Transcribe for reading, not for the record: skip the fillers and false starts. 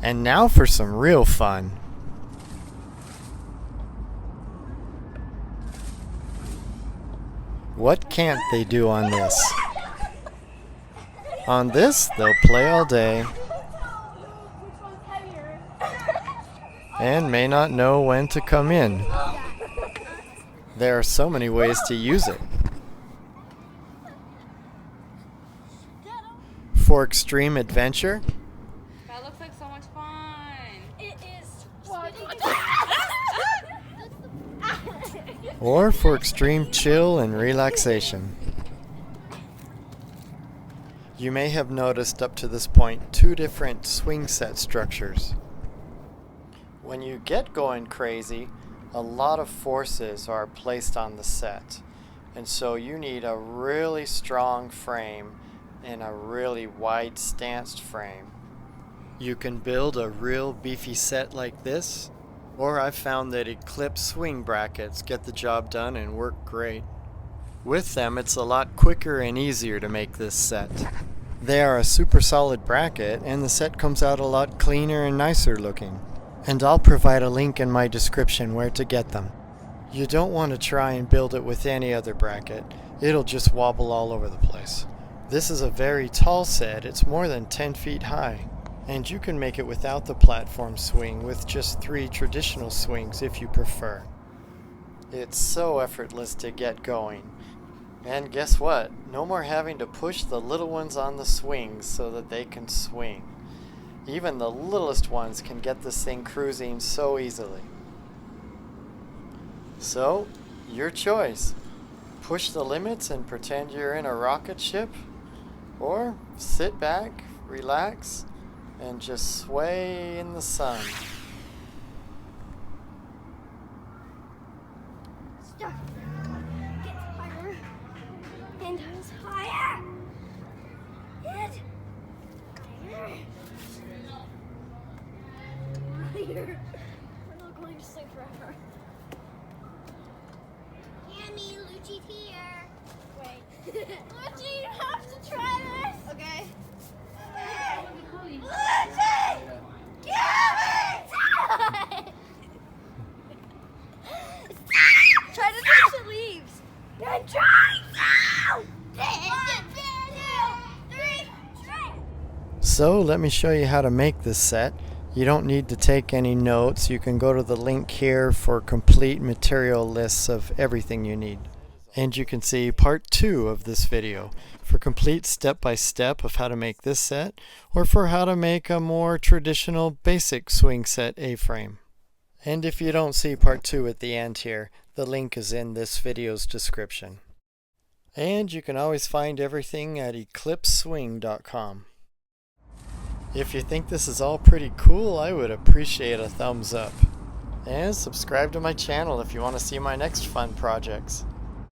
And now for some real fun. What can't they do on this? On this, they'll play all day and may not know when to come in. There are so many ways to use it. For extreme adventure, that looks like so much fun. It is. or for extreme chill and relaxation. You may have noticed up to this point 2 different swing set structures. When you get going crazy, a lot of forces are placed on the set, and so you need a really strong frame and a really wide stanced frame. You can build a real beefy set like this, or I've found that Eclipse swing brackets get the job done and work great. With them, it's a lot quicker and easier to make this set. They are a super solid bracket, and the set comes out a lot cleaner and nicer looking. And I'll provide a link in my description where to get them. You don't want to try and build it with any other bracket. It'll just wobble all over the place. This is a very tall set. It's more than 10 feet high. And you can make it without the platform swing with just 3 traditional swings if you prefer. It's so effortless to get going. And guess what? No more having to push the little ones on the swings so that they can swing. Even the littlest ones can get this thing cruising so easily. So, your choice. Push the limits and pretend you're in a rocket ship, or sit back, relax, and just sway in the sun. Stop. Get higher. And higher. And higher. Higher. We're not going to sleep forever. Yummy, Luchi's here. Wait. Luchi, you have to try this. Okay. Luchi! Give me! Try to touch the leaves. I'm trying to! 1, 2, 3, So let me show you how to make this set. You don't need to take any notes. You can go to the link here for complete material lists of everything you need. And you can see part 2 of this video for complete step-by-step of how to make this set, or for how to make a more traditional basic swing set A-frame. And if you don't see part 2 at the end here, the link is in this video's description. And you can always find everything at eclipseswing.com. If you think this is all pretty cool, I would appreciate a thumbs up. And subscribe to my channel if you want to see my next fun projects.